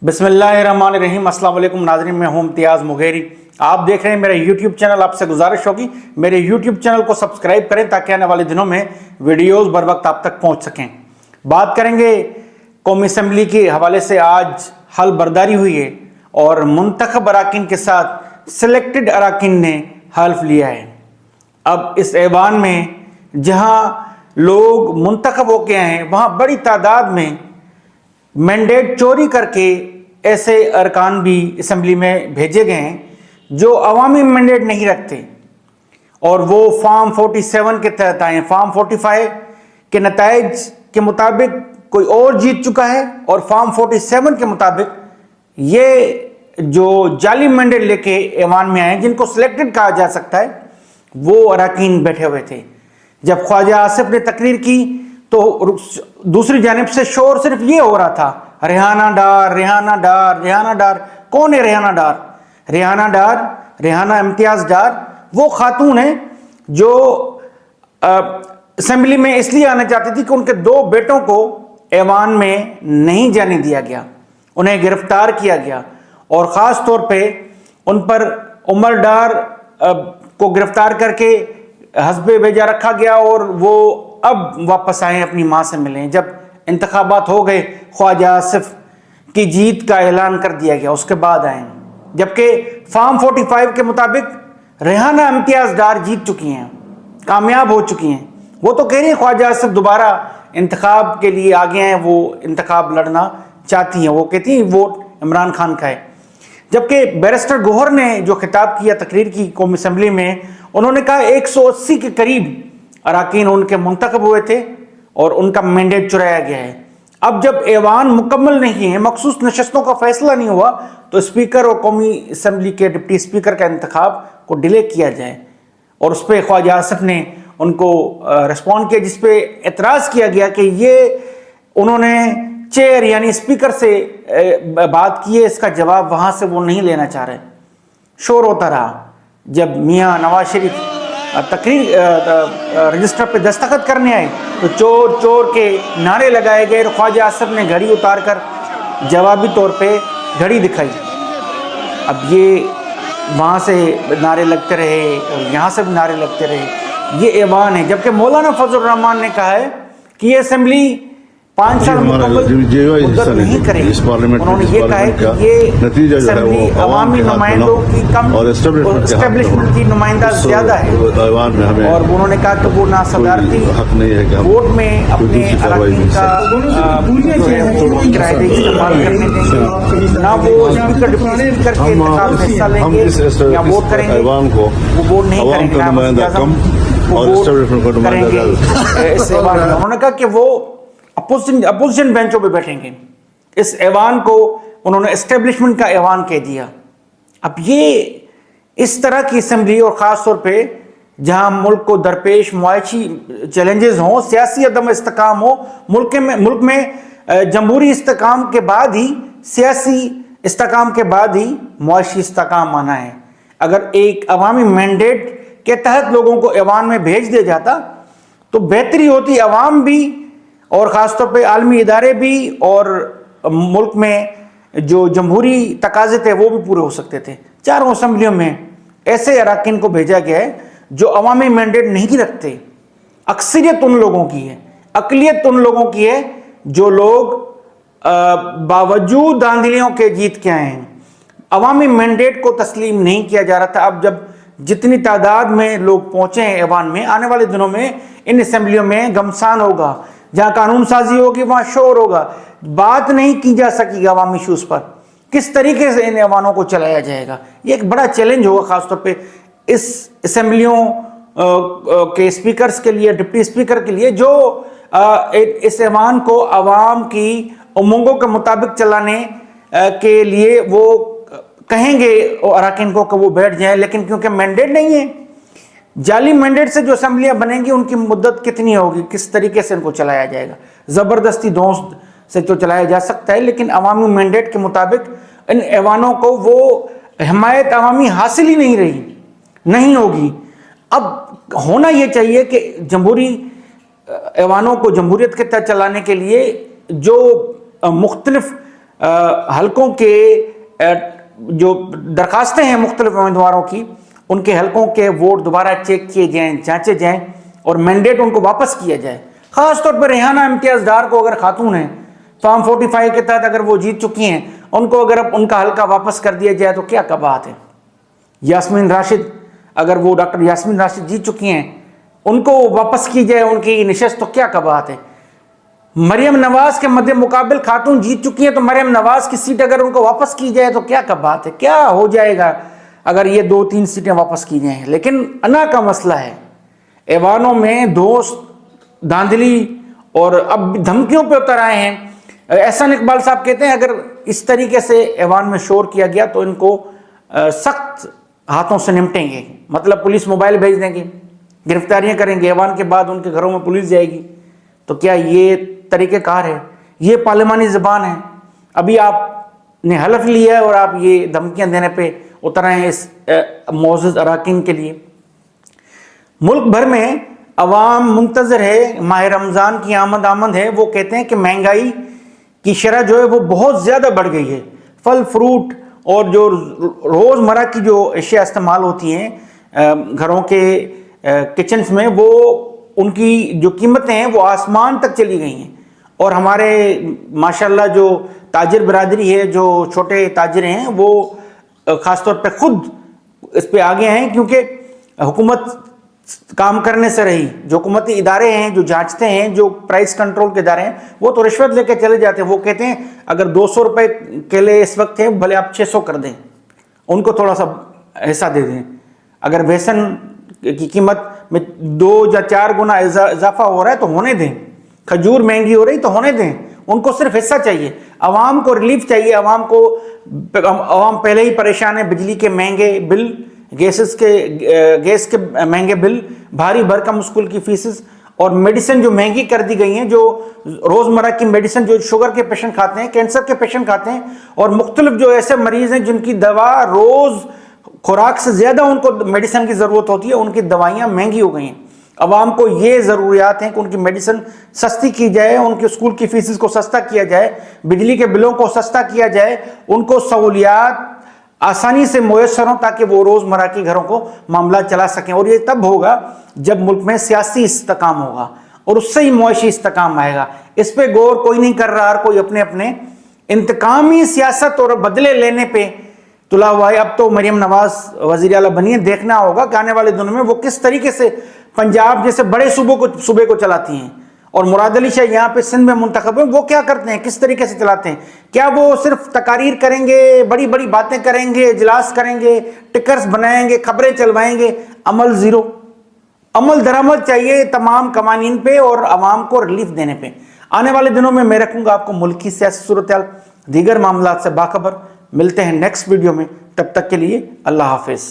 بسم اللہ الرحمن الرحیم۔ السلام علیکم ناظرین، میں ہوں امتیاز مغیری۔ آپ دیکھ رہے ہیں میرا یوٹیوب چینل۔ آپ سے گزارش ہوگی میرے یوٹیوب چینل کو سبسکرائب کریں تاکہ آنے والے دنوں میں ویڈیوز بر وقت آپ تک پہنچ سکیں۔ بات کریں گے قومی اسمبلی کے حوالے سے۔ آج حل برداری ہوئی ہے اور منتخب اراکین کے ساتھ سلیکٹڈ اراکین نے حلف لیا ہے۔ اب اس ایوان میں جہاں لوگ منتخب ہو کے آئے ہیں وہاں بڑی تعداد میں مینڈیٹ چوری کر کے ایسے ارکان بھی اسمبلی میں بھیجے گئے ہیں جو عوامی مینڈیٹ نہیں رکھتے اور وہ فارم 47 کے تحت آئے ہیں۔ فارم 45 کے نتائج کے مطابق کوئی اور جیت چکا ہے اور فارم 47 کے مطابق یہ جو جعلی مینڈیٹ لے کے ایوان میں آئے ہیں، جن کو سلیکٹڈ کہا جا سکتا ہے، وہ اراکین بیٹھے ہوئے تھے۔ جب خواجہ آصف نے تقریر کی تو دوسری جانب سے شور صرف یہ ہو رہا تھا، ریحانہ ڈار، ریحانہ ڈار، ریحانہ ڈار۔ کون ہے ریحانہ ڈار؟ ریحانہ ڈار، ریحانہ امتیاز ڈار وہ خاتون ہیں جو اسمبلی میں اس لیے آنا چاہتی تھی کہ ان کے 2 بیٹوں کو ایوان میں نہیں جانے دیا گیا، انہیں گرفتار کیا گیا اور خاص طور پہ ان پر عمر ڈار کو گرفتار کر کے حسب بھیجا رکھا گیا اور وہ اب واپس آئے اپنی ماں سے ملیں۔ جب انتخابات ہو گئے، خواجہ آصف کی جیت کا اعلان کر دیا گیا، اس کے بعد آئے، جبکہ فارم 45 کے مطابق ریحانہ امتیاز ڈار جیت چکی ہیں، کامیاب ہو چکی ہیں۔ وہ تو کہہ رہی ہیں خواجہ آصف دوبارہ انتخاب کے لیے آگے ہیں، وہ انتخاب لڑنا چاہتی ہیں، وہ کہتی ہیں ووٹ عمران خان کا ہے۔ جبکہ بیرسٹر گوہر نے جو خطاب کیا تقریر کی قومی اسمبلی میں، انہوں نے کہا 180 کے قریب اراکین ان کے منتخب ہوئے تھے اور ان کا مینڈیٹ چرایا گیا ہے۔ اب جب ایوان مکمل نہیں ہے، مخصوص نشستوں کا فیصلہ نہیں ہوا، تو اسپیکر اور قومی اسمبلی کے ڈپٹی اسپیکر کا انتخاب کو ڈیلے کیا جائے، اور اس پہ خواجہ آصف نے ان کو رسپونڈ کیا، جس پہ اعتراض کیا گیا کہ یہ انہوں نے چیئر یعنی اسپیکر سے بات کی ہے، اس کا جواب وہاں سے وہ نہیں لینا چاہ رہے۔ شور ہوتا رہا۔ جب میاں نواز شریف تقریر رجسٹر پہ دستخط کرنے آئے تو چور چور کے نعرے لگائے گئے اور خواجہ آصف نے گھڑی اتار کر جوابی طور پہ گھڑی دکھائی۔ اب یہ وہاں سے نعرے لگتے رہے اور یہاں سے بھی نعرے لگتے رہے۔ یہ ایوان ہے، جبکہ مولانا فضل الرحمان نے کہا ہے کہ یہ اسمبلی 5 سال مکمل مدت نہیں کرے گی۔ انہوں نے یہ کہا ہے کہ یہ اسمبلی عوامی نمائندوں کی کم اور اسٹیبلشمنٹ کی نمائندہ زیادہ ہے، اور انہوں نے کہا کہ وہ نہ صدارتی ووٹ میں اپنے اراکین کا کرایہ دہی استعمال کرنے دیں گے، نہ وہ اسپیکر ڈپٹی اسپیکر کے انتخاب میں حصہ لیں گے یا ووٹ کریں گے، وہ ووٹ نہیں کریں گے، وہ ووٹ کریں گے اس ایوان میں۔ انہوں نے کہا کہ وہ اپوزیشن بینچوں پہ بیٹھیں گے۔ اس ایوان کو انہوں نے اسٹیبلشمنٹ کا ایوان کہہ دیا۔ اب یہ اس طرح کی اسمبلی، اور خاص طور پہ جہاں ملک کو درپیش معاشی چیلنجز ہوں، سیاسی عدم استحکام ہو، ملک میں جمہوری استحکام کے بعد ہی، سیاسی استحکام کے بعد ہی معاشی استحکام آنا ہے۔ اگر ایک عوامی مینڈیٹ کے تحت لوگوں کو ایوان میں بھیج دیا جاتا تو بہتری ہوتی، عوام بھی اور خاص طور پہ عالمی ادارے بھی اور ملک میں جو جمہوری تقاضے تھے وہ بھی پورے ہو سکتے تھے۔ 4 اسمبلیوں میں ایسے اراکین کو بھیجا گیا ہے جو عوامی مینڈیٹ نہیں رکھتے۔ اکثریت ان لوگوں کی ہے، اقلیت ان لوگوں کی ہے جو لوگ باوجود دھاندلیوں کے جیت کے آئے ہیں۔ عوامی مینڈیٹ کو تسلیم نہیں کیا جا رہا تھا۔ اب جب جتنی تعداد میں لوگ پہنچے ہیں ایوان میں، آنے والے دنوں میں ان اسمبلیوں میں گھمسان ہوگا، جہاں قانون سازی ہوگی وہاں شور ہوگا، بات نہیں کی جا سکے گی عوامی ایشوز پر۔ کس طریقے سے ان ایوانوں کو چلایا جائے گا، یہ ایک بڑا چیلنج ہوگا، خاص طور پہ اس اسمبلیوں کے اسپیکرز کے لیے، ڈپٹی اسپیکر کے لیے، جو اس ایوان کو عوام کی امنگوں کے مطابق چلانے کے لیے وہ کہیں گے اراکین کو کہ وہ بیٹھ جائیں، لیکن کیونکہ مینڈیٹ نہیں ہے، جعلی مینڈیٹ سے جو اسمبلیاں بنیں گی ان کی مدت کتنی ہوگی، کس طریقے سے ان کو چلایا جائے گا۔ زبردستی دوست سے تو چلایا جا سکتا ہے، لیکن عوامی مینڈیٹ کے مطابق ان ایوانوں کو وہ حمایت عوامی حاصل ہی نہیں ہوگی۔ اب ہونا یہ چاہیے کہ جمہوری ایوانوں کو جمہوریت کے تحت چلانے کے لیے جو مختلف حلقوں کے جو درخواستیں ہیں مختلف امیدواروں کی، ان کے حلقوں کے ووٹ دوبارہ چیک کیے جائیں، جانچے جائیں اور مینڈیٹ ان کو واپس کیا جائے. خاص طور پر ریحانہ امتیاز ڈار کو، اگر خاتون ہیں فارم 45 کے تحت اگر وہ جیت چکی ہیں، ان کو اگر ان کا حلقہ واپس کر دیا جائے تو کیا بات ہے. یاسمین راشد، اگر وہ ڈاکٹر یاسمین راشد جیت چکی ہیں، ان کو واپس کی جائے ان کی نشست تو کیا بات ہے. مریم نواز کے مد مقابل خاتون جیت چکی ہیں تو مریم نواز کی سیٹ اگر ان کو واپس کی جائے تو کیا بات ہے. کیا ہو جائے گا اگر یہ 2-3 سیٹیں واپس کی جائیں. لیکن انا کا مسئلہ ہے، ایوانوں میں دوست دھاندلی اور اب دھمکیوں پہ اتر آئے ہیں. احسان اقبال صاحب کہتے ہیں اگر اس طریقے سے ایوان میں شور کیا گیا تو ان کو سخت ہاتھوں سے نمٹیں گے. مطلب پولیس موبائل بھیج دیں گے، گرفتاریاں کریں گے، ایوان کے بعد ان کے گھروں میں پولیس جائے گی. تو کیا یہ طریقہ کار ہے؟ یہ پارلیمانی زبان ہے؟ ابھی آپ نے حلف لیا ہے اور آپ یہ دھمکیاں دینے پہ اتر آئے ہیں اس معزز اراکین کے لیے. ملک بھر میں عوام منتظر ہے، ماہ رمضان کی آمد ہے. وہ کہتے ہیں کہ مہنگائی کی شرح جو ہے وہ بہت زیادہ بڑھ گئی ہے. پھل فروٹ اور جو روزمرہ کی جو اشیاء استعمال ہوتی ہیں گھروں کے کچنز میں، وہ ان کی جو قیمتیں ہیں وہ آسمان تک چلی گئی ہیں. اور ہمارے ماشاءاللہ جو تاجر برادری ہے، جو چھوٹے تاجر ہیں، وہ خاص طور پہ خود اس پہ آگے ہیں، کیونکہ حکومت کام کرنے سے رہی. جو حکومتی ادارے ہیں جو جانچتے ہیں، جو پرائس کنٹرول کے ادارے ہیں، وہ تو رشوت لے کے چلے جاتے ہیں. وہ کہتے ہیں اگر 200 روپے کیلے اس وقت ہیں، بھلے آپ 600 کر دیں، ان کو تھوڑا سا حصہ دے دیں. اگر بیسن کی قیمت میں 2 یا 4 گنا اضافہ ہو رہا ہے تو ہونے دیں. کھجور مہنگی ہو رہی تو ہونے دیں. ان کو صرف حصہ چاہیے، عوام کو ریلیف چاہیے. عوام پہلے ہی پریشان ہے، بجلی کے مہنگے بل، گیس کے مہنگے بل، بھاری بھرکم اسکول کی فیسز اور میڈیسن جو مہنگی کر دی گئی ہیں. جو روزمرہ کی میڈیسن جو شوگر کے پیشنٹ کھاتے ہیں، کینسر کے پیشنٹ کھاتے ہیں، اور مختلف جو ایسے مریض ہیں جن کی دوا روز خوراک سے زیادہ ان کو میڈیسن کی ضرورت ہوتی ہے، ان کی دوائیاں مہنگی ہو گئی ہیں. عوام کو یہ ضروریات ہیں کہ ان کی میڈیسن سستی کی جائے، ان کے اسکول کی فیسز کو سستا کیا جائے، بجلی کے بلوں کو سستا کیا جائے، ان کو سہولیات آسانی سے میسر ہوں تاکہ وہ روزمرہ کے گھروں کو معاملہ چلا سکیں. اور یہ تب ہوگا جب ملک میں سیاسی استحکام ہوگا اور اس سے ہی معاشی استحکام آئے گا. اس پہ غور کوئی نہیں کر رہا، کوئی اپنے انتقامی سیاست اور بدلے لینے پہ تلا ہوا ہے. اب تو مریم نواز وزیر اعلیٰ بنی ہے، دیکھنا ہوگا کہ آنے والے دنوں میں وہ کس طریقے سے پنجاب جیسے بڑے صوبے کو چلاتی ہیں. اور مراد علی شاہ یہاں پہ سندھ میں منتخب ہیں، وہ کیا کرتے ہیں، کس طریقے سے چلاتے ہیں؟ کیا وہ صرف تقاریر کریں گے، بڑی بڑی باتیں کریں گے، اجلاس کریں گے، ٹکرز بنائیں گے، خبریں چلوائیں گے؟ عمل زیرو. عمل درآمد چاہیے تمام قوانین پہ اور عوام کو ریلیف دینے پہ. آنے والے دنوں میں میں رکھوں گا آپ کو ملکی سیاسی صورتحال، دیگر معاملات سے باخبر. ملتے ہیں نیکسٹ ویڈیو میں، تب تک کے لیے اللہ حافظ.